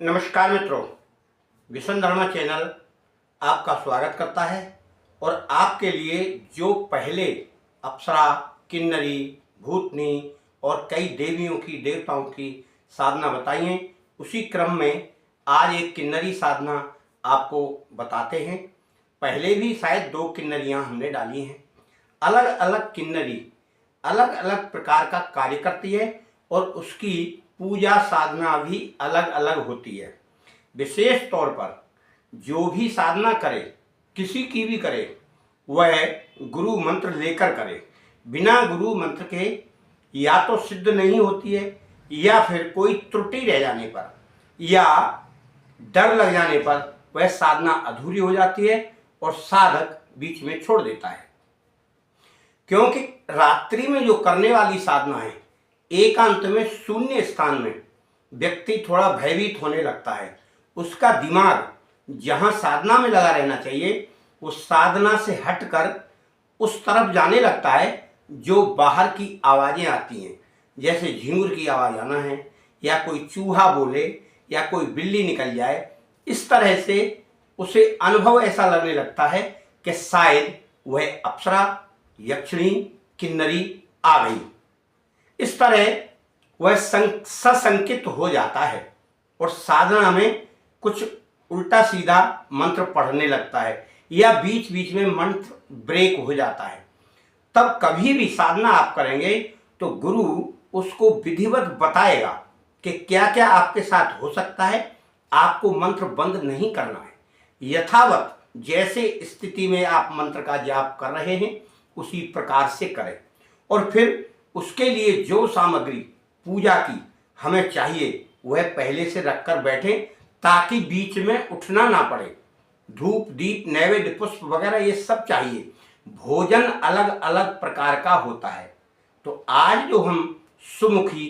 नमस्कार मित्रों, विष्णु धर्मा चैनल आपका स्वागत करता है और आपके लिए जो पहले अप्सरा, किन्नरी, भूतनी और कई देवियों की देवताओं की साधना बताई हैं, उसी क्रम में आज एक किन्नरी साधना आपको बताते हैं। पहले भी शायद 2 किन्नरियाँ हमने डाली हैं। अलग अलग किन्नरी अलग अलग प्रकार का कार्य करती है और उसकी पूजा साधना भी अलग अलग होती है। विशेष तौर पर जो भी साधना करे, किसी की भी करे, वह गुरु मंत्र लेकर करे। बिना गुरु मंत्र के या तो सिद्ध नहीं होती है, या फिर कोई त्रुटि रह जाने पर या डर लग जाने पर वह साधना अधूरी हो जाती है और साधक बीच में छोड़ देता है। क्योंकि रात्रि में जो करने वाली साधना है, एकांत में शून्य स्थान में व्यक्ति थोड़ा भयभीत होने लगता है। उसका दिमाग जहाँ साधना में लगा रहना चाहिए, वो साधना से हटकर उस तरफ जाने लगता है जो बाहर की आवाज़ें आती हैं, जैसे झींगुर की आवाज़ आना है, या कोई चूहा बोले, या कोई बिल्ली निकल जाए। इस तरह से उसे अनुभव ऐसा लगने लगता है कि शायद वह अप्सरा, यक्षिणी, किन्नरी आ गई। इस तरह वह सशंकित हो जाता है और साधना में कुछ उल्टा सीधा मंत्र पढ़ने लगता है, या बीच बीच में मंत्र ब्रेक हो जाता है। तब कभी भी साधना आप करेंगे तो गुरु उसको विधिवत बताएगा कि क्या क्या आपके साथ हो सकता है। आपको मंत्र बंद नहीं करना है, यथावत जैसे स्थिति में आप मंत्र का जाप कर रहे हैं उसी प्रकार से करें। और फिर उसके लिए जो सामग्री पूजा की हमें चाहिए वह पहले से रखकर बैठे, ताकि बीच में उठना ना पड़े। धूप, दीप, नैवेद्य, पुष्प वगैरह ये सब चाहिए। भोजन अलग अलग प्रकार का होता है। तो आज जो हम सुमुखी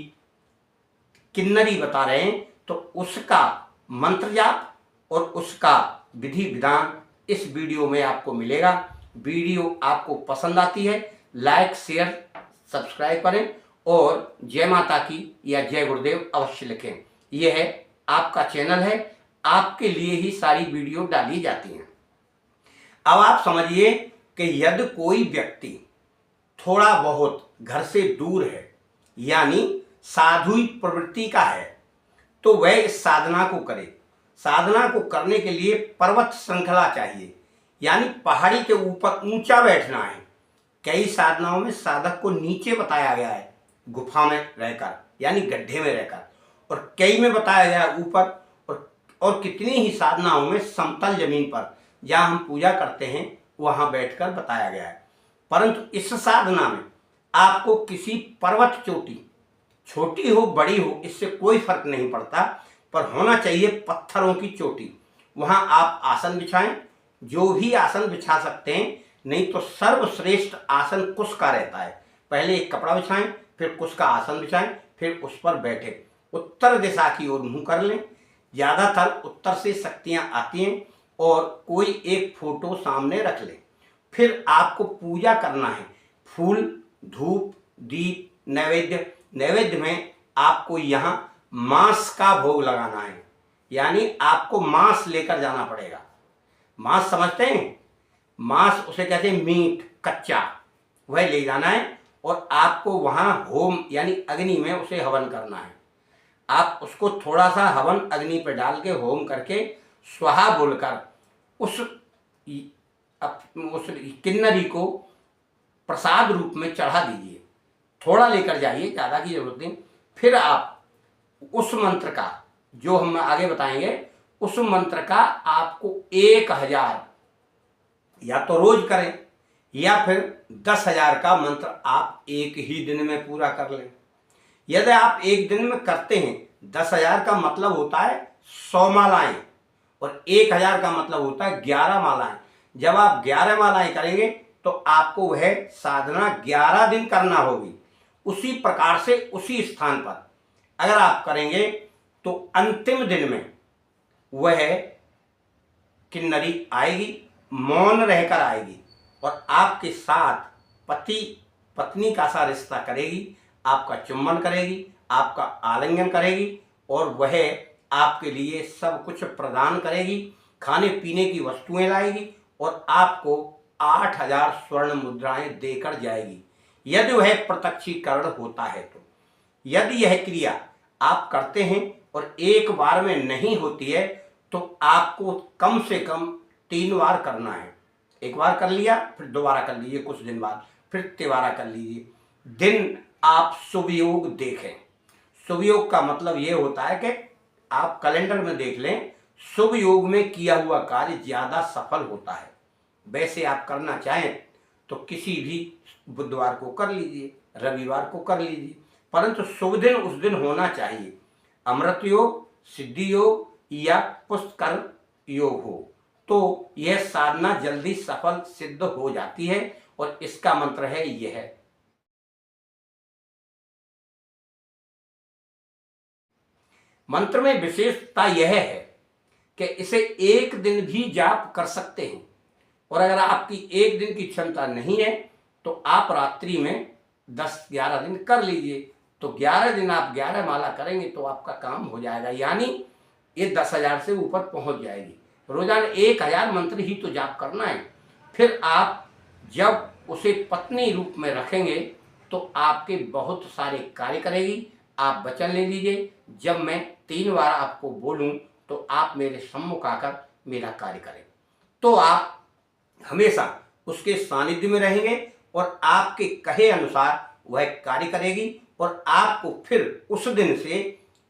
किन्नरी बता रहे हैं, तो उसका मंत्र जाप और उसका विधि विधान इस वीडियो में आपको मिलेगा। वीडियो आपको पसंद आती है, लाइक, शेयर, सब्सक्राइब करें और जय माता की या जय गुरुदेव अवश्य लिखें। यह है आपका चैनल है, आपके लिए ही सारी वीडियो डाली जाती हैं। अब आप समझिए कि यदि कोई व्यक्ति थोड़ा बहुत घर से दूर है, यानी साधुई प्रवृत्ति का है, तो वह इस साधना को करे। साधना को करने के लिए पर्वत श्रृंखला चाहिए, यानी पहाड़ी के ऊपर ऊंचा बैठना है। कई साधनाओं में साधक को नीचे बताया गया है, गुफा में रहकर, यानी गड्ढे में रहकर, और कई में बताया गया है ऊपर, और कितनी ही साधनाओं में समतल जमीन पर, जहाँ हम पूजा करते हैं, वहाँ बैठकर बताया गया है। परंतु इस साधना में आपको किसी पर्वत चोटी, छोटी हो बड़ी हो, इससे कोई फर्क नहीं पड़ता, पर होना चाहिए पत्थरों की चोटी। वहाँ आप आसन बिछाएं, जो भी आसन बिछा सकते हैं। नहीं तो सर्वश्रेष्ठ आसन कुश का रहता है। पहले एक कपड़ा बिछाएं, फिर कुश का आसन बिछाएं, फिर उस पर बैठे। उत्तर दिशा की ओर मुंह कर लें। ज़्यादातर उत्तर से शक्तियाँ आती हैं, और कोई एक फोटो सामने रख लें। फिर आपको पूजा करना है। फूल, धूप, दीप, नैवेद्य में आपको यहाँ मांस का भोग लगाना है, यानी आपको मांस लेकर जाना पड़ेगा। मांस समझते हैं? मांस उसे कहते हैं मीट, कच्चा, वह ले जाना है और आपको वहाँ होम यानी अग्नि में उसे हवन करना है। आप उसको थोड़ा सा हवन अग्नि पर डाल के होम करके स्वाहा बोलकर उस किन्नरी को प्रसाद रूप में चढ़ा दीजिए। थोड़ा लेकर जाइए, ज़्यादा की जरूरत नहीं। फिर आप उस मंत्र का, जो हम आगे बताएंगे, उस मंत्र का आपको 1000 या तो रोज करें, या फिर 10,000 का मंत्र आप एक ही दिन में पूरा कर लें। यदि आप एक दिन में करते हैं, 10,000 का मतलब होता है 100 मालाएं, और 1000 का मतलब होता है 11 मालाएं। जब आप 11 मालाएं करेंगे तो आपको वह साधना 11 दिन करना होगी। उसी प्रकार से उसी स्थान पर अगर आप करेंगे तो अंतिम दिन में वह किन्नरी आएगी, मौन रहकर आएगी, और आपके साथ पति पत्नी का सा रिश्ता करेगी। आपका चुम्बन करेगी, आपका आलिंगन करेगी, और वह आपके लिए सब कुछ प्रदान करेगी, खाने पीने की वस्तुएं लाएगी और आपको 8,000 स्वर्ण मुद्राएं देकर जाएगी, यदि वह प्रत्यक्षीकरण होता है तो। यदि यह क्रिया आप करते हैं और एक बार में नहीं होती है तो आपको कम से कम 3 बार करना है। एक बार कर लिया, फिर दोबारा कर लीजिए, कुछ दिन बाद फिर तिबारा कर लीजिए। दिन आप शुभ योग देखें। शुभ योग का मतलब ये होता है कि आप कैलेंडर में देख लें, शुभ योग में किया हुआ कार्य ज्यादा सफल होता है। वैसे आप करना चाहें तो किसी भी बुधवार को कर लीजिए, रविवार को कर लीजिए, परंतु शुभ दिन उस दिन होना चाहिए। अमृत योग, सिद्धि योग या पुष्कर योग हो तो यह साधना जल्दी सफल सिद्ध हो जाती है और इसका मंत्र है यह। मंत्र में विशेषता यह है कि इसे एक दिन भी जाप कर सकते हैं और अगर आपकी एक दिन की क्षमता नहीं है तो आप रात्रि में 10-11 दिन कर लीजिए। तो 11 दिन आप 11 माला करेंगे तो आपका काम हो जाएगा, यानी ये 10,000 से ऊपर पहुंच जाएगी। रोजाना 1,000 मंत्र ही तो जाप करना है। फिर आप जब उसे पत्नी रूप में रखेंगे तो आपके बहुत सारे कार्य करेगी। आप वचन ले लीजिए, जब मैं 3 बार आपको बोलूं तो आप मेरे सम्मुख आकर मेरा कार्य करें, तो आप हमेशा उसके सानिध्य में रहेंगे और आपके कहे अनुसार वह कार्य करेगी और आपको फिर उस दिन से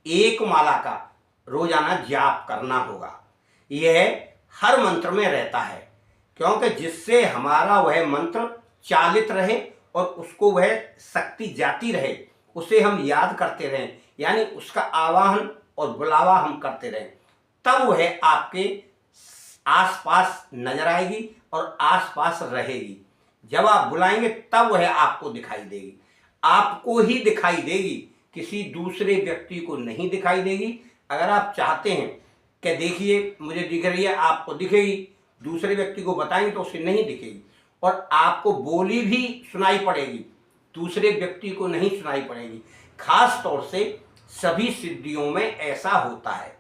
1 माला का रोजाना जाप करना होगा। यह हर मंत्र में रहता है, क्योंकि जिससे हमारा वह मंत्र चालित रहे और उसको वह शक्ति जाती रहे, उसे हम याद करते रहें, यानी उसका आवाहन और बुलावा हम करते रहें, तब वह आपके आसपास नजर आएगी और आसपास रहेगी। जब आप बुलाएंगे तब वह आपको दिखाई देगी, आपको ही दिखाई देगी, किसी दूसरे व्यक्ति को नहीं दिखाई देगी। अगर आप चाहते हैं कि देखिए मुझे दिख रही है, आपको दिखेगी, दूसरे व्यक्ति को बताएंगे तो उसे नहीं दिखेगी और आपको बोली भी सुनाई पड़ेगी, दूसरे व्यक्ति को नहीं सुनाई पड़ेगी। खास तौर से सभी सिद्धियों में ऐसा होता है।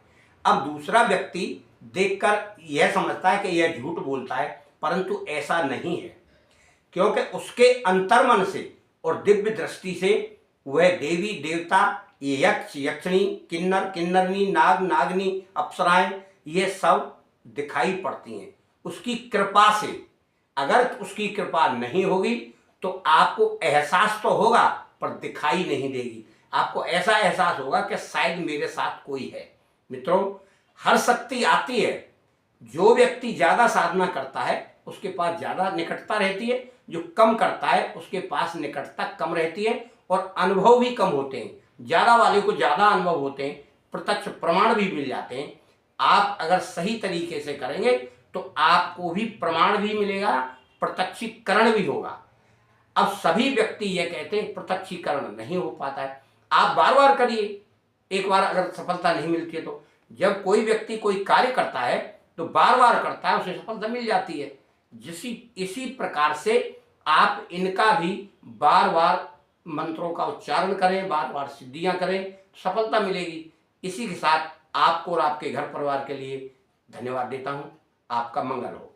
अब दूसरा व्यक्ति देखकर यह समझता है कि यह झूठ बोलता है, परंतु ऐसा नहीं है, क्योंकि उसके अंतर्मन से और दिव्य दृष्टि से वह देवी देवता, यक्ष यक्षिणी, किन्नर किन्नरनी, नाग नागनी, अप्सराएं, ये सब दिखाई पड़ती हैं उसकी कृपा से। अगर उसकी कृपा नहीं होगी तो आपको एहसास तो होगा पर दिखाई नहीं देगी। आपको ऐसा एहसास होगा कि शायद मेरे साथ कोई है। मित्रों, हर शक्ति आती है। जो व्यक्ति ज्यादा साधना करता है उसके पास ज्यादा निकटता रहती है, जो कम करता है उसके पास निकटता कम रहती है और अनुभव भी कम होते हैं। ज्यादा वाले को ज्यादा अनुभव होते हैं, प्रत्यक्ष प्रमाण भी मिल जाते हैं। आप अगर सही तरीके से करेंगे तो आपको भी प्रमाण भी मिलेगा, प्रत्यक्षीकरण भी होगा। अब सभी व्यक्ति ये कहते हैं प्रत्यक्षीकरण नहीं हो पाता है। आप बार बार करिए, एक बार अगर सफलता नहीं मिलती है तो जब कोई व्यक्ति कोई कार्य करता है तो बार बार करता है, उसे सफलता मिल जाती है। इसी प्रकार से आप इनका भी बार बार मंत्रों का उच्चारण करें, बार बार सिद्धियां करें, सफलता मिलेगी। इसी के साथ आपको और आपके घर परिवार के लिए धन्यवाद देता हूं। आपका मंगल हो।